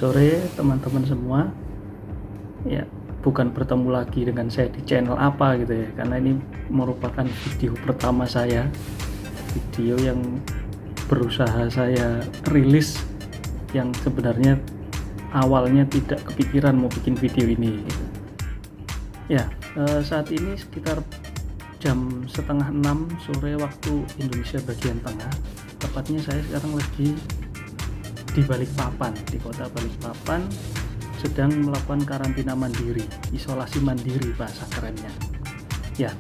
sore teman-teman semua. Ya, bukan bertemu lagi dengan saya di channel apa gitu ya, karena ini merupakan video pertama saya, video yang berusaha saya rilis, yang sebenarnya awalnya tidak kepikiran mau bikin video ini gitu. Ya, saat ini sekitar jam 5:30 sore waktu Indonesia bagian tengah. Tepatnya saya sekarang lagi di Balikpapan, di kota Balikpapan, sedang melakukan karantina mandiri, isolasi mandiri bahasa kerennya. Ya,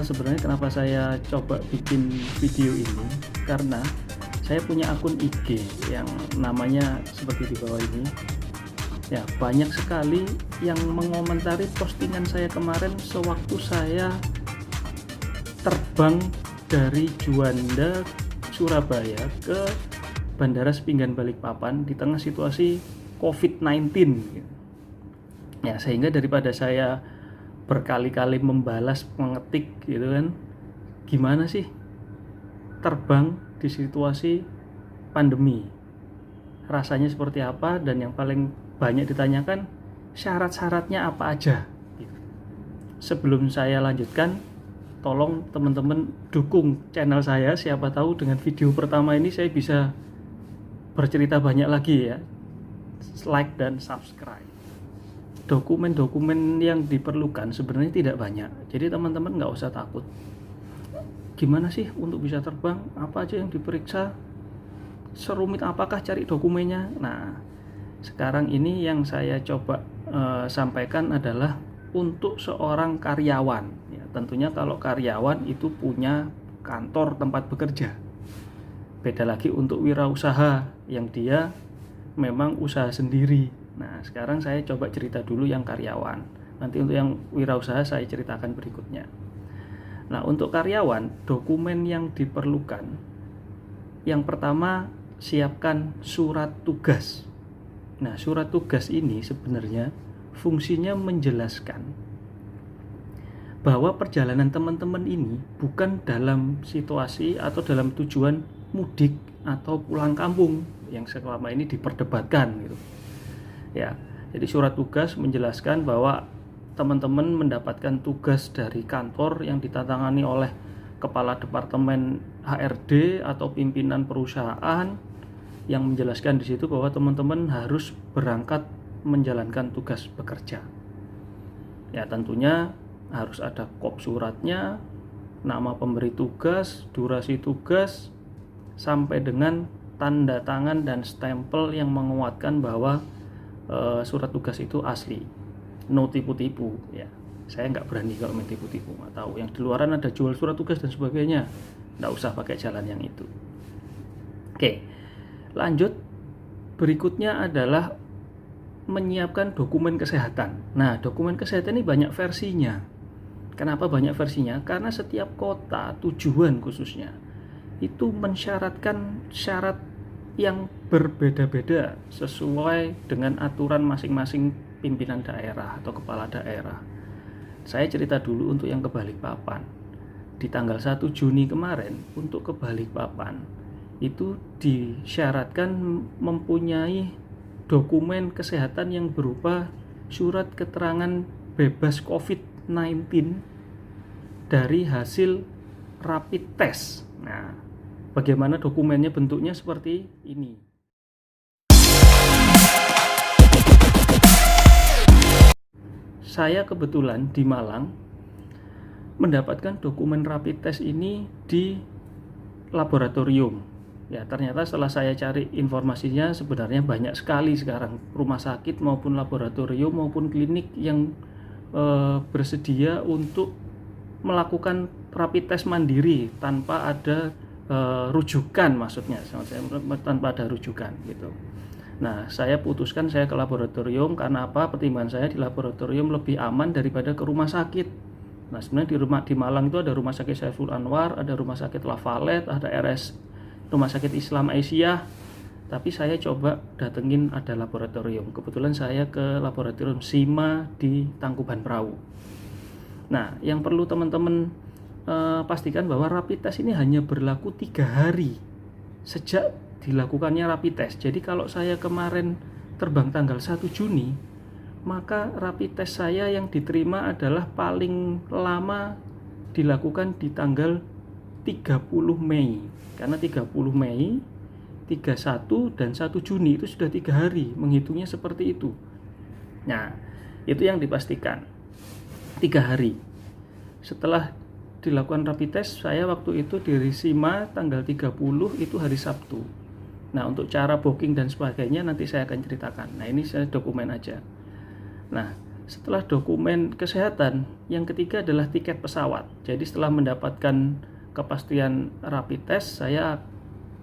sebenarnya kenapa saya coba bikin video ini, karena saya punya akun IG yang namanya seperti di bawah ini. Ya, banyak sekali yang mengomentari postingan saya kemarin sewaktu saya terbang dari Juanda, Surabaya ke Bandara Sepinggan Balikpapan di tengah situasi COVID-19. Ya, sehingga daripada saya berkali-kali membalas, mengetik gitu kan, gimana sih terbang di situasi pandemi, rasanya seperti apa, dan yang paling banyak ditanyakan syarat-syaratnya apa aja gitu. Sebelum saya lanjutkan, tolong teman-teman dukung channel saya, siapa tahu dengan video pertama ini saya bisa bercerita banyak lagi ya. Like dan subscribe. Dokumen-dokumen yang diperlukan sebenarnya tidak banyak, jadi teman-teman nggak usah takut. Gimana sih untuk bisa terbang, apa aja yang diperiksa, serumit apakah cari dokumennya. Nah, sekarang ini yang saya coba sampaikan adalah untuk seorang karyawan ya. Tentunya kalau karyawan itu punya kantor tempat bekerja. Beda lagi untuk wirausaha yang dia memang usaha sendiri. Nah, sekarang saya coba cerita dulu yang karyawan. Nanti untuk yang wirausaha saya ceritakan berikutnya. Nah, untuk karyawan, dokumen yang diperlukan. Yang pertama, siapkan surat tugas. Nah, surat tugas ini sebenarnya fungsinya menjelaskan bahwa perjalanan teman-teman ini bukan dalam situasi atau dalam tujuan mudik atau pulang kampung yang selama ini diperdebatkan gitu. Ya, jadi surat tugas menjelaskan bahwa teman-teman mendapatkan tugas dari kantor yang ditandatangani oleh kepala departemen HRD atau pimpinan perusahaan, yang menjelaskan di situ bahwa teman-teman harus berangkat menjalankan tugas bekerja. Ya, tentunya harus ada kop suratnya, nama pemberi tugas, durasi tugas, sampai dengan tanda tangan dan stempel yang menguatkan bahwa surat tugas itu asli, no tipu-tipu ya. Saya nggak berani kalau main tipu-tipu, nggak tahu yang di luaran ada jual surat tugas dan sebagainya, nggak usah pakai jalan yang itu. Oke, lanjut. Berikutnya adalah menyiapkan dokumen kesehatan. Nah, dokumen kesehatan ini banyak versinya. Kenapa banyak versinya? Karena setiap kota tujuan khususnya itu mensyaratkan syarat yang berbeda-beda sesuai dengan aturan masing-masing pimpinan daerah atau kepala daerah. Saya cerita dulu untuk yang ke Balikpapan. Di tanggal 1 Juni kemarin untuk ke Balikpapan itu disyaratkan mempunyai dokumen kesehatan yang berupa surat keterangan bebas COVID-19 dari hasil rapid test. Nah, bagaimana dokumennya, bentuknya seperti ini. Saya kebetulan di Malang mendapatkan dokumen rapid test ini di laboratorium. Ya, ternyata setelah saya cari informasinya, sebenarnya banyak sekali sekarang rumah sakit maupun laboratorium maupun klinik yang bersedia untuk melakukan rapid test mandiri tanpa ada rujukan, maksudnya tanpa ada rujukan gitu. Nah, saya putuskan saya ke laboratorium karena apa? Pertimbangan saya di laboratorium lebih aman daripada ke rumah sakit. Nah, sebenarnya di Malang itu ada rumah sakit Saiful Anwar, ada rumah sakit Lafalet, ada RS Rumah Sakit Islam Aisyah. Tapi saya coba datengin ada laboratorium. Kebetulan saya ke laboratorium SIMA di Tangkuban Perahu. Nah, yang perlu teman-teman pastikan bahwa rapid test ini hanya berlaku 3 hari sejak dilakukannya rapid test. Jadi kalau saya kemarin terbang tanggal 1 Juni, maka rapid test saya yang diterima adalah paling lama dilakukan di tanggal 30 Mei. Karena 30 Mei, 31 dan 1 Juni itu sudah 3 hari, menghitungnya seperti itu. Nah, itu yang dipastikan 3 hari. Setelah dilakukan rapid test, saya waktu itu di Risima tanggal 30 itu hari Sabtu. Nah, untuk cara booking dan sebagainya nanti saya akan ceritakan. Nah, ini saya dokumen aja. Nah, setelah dokumen kesehatan, yang ketiga adalah tiket pesawat. Jadi setelah mendapatkan kepastian rapid test, saya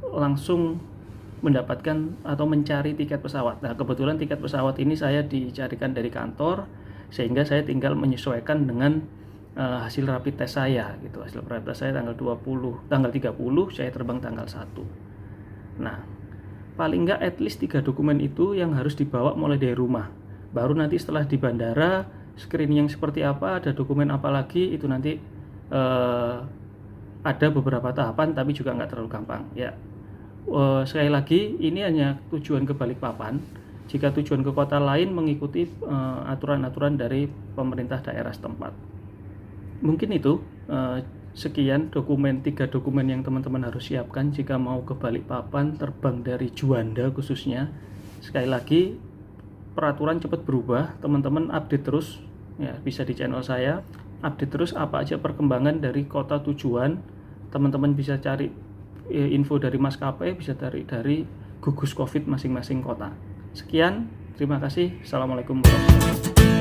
langsung mendapatkan atau mencari tiket pesawat. Nah, kebetulan tiket pesawat ini saya dicarikan dari kantor, sehingga saya tinggal menyesuaikan dengan hasil rapid test saya gitu. Hasil rapid test saya tanggal 30 saya terbang tanggal 1. Nah, paling enggak at least 3 dokumen itu yang harus dibawa mulai dari rumah. Baru nanti setelah di bandara screening yang seperti apa, ada dokumen apa lagi, itu nanti ada beberapa tahapan tapi juga nggak terlalu gampang ya. Sekali lagi, ini hanya tujuan ke Balikpapan. Jika tujuan ke kota lain mengikuti aturan-aturan dari pemerintah daerah setempat. Mungkin itu sekian 3 dokumen yang teman-teman harus siapkan jika mau ke Balikpapan terbang dari Juanda khususnya. Sekali lagi, peraturan cepat berubah, teman-teman update terus ya, bisa di channel saya, update terus apa aja perkembangan dari kota tujuan. Teman-teman bisa cari info dari maskapai, bisa dari gugus COVID masing-masing kota. Sekian, terima kasih. Assalamualaikum warahmatullahi wabarakatuh.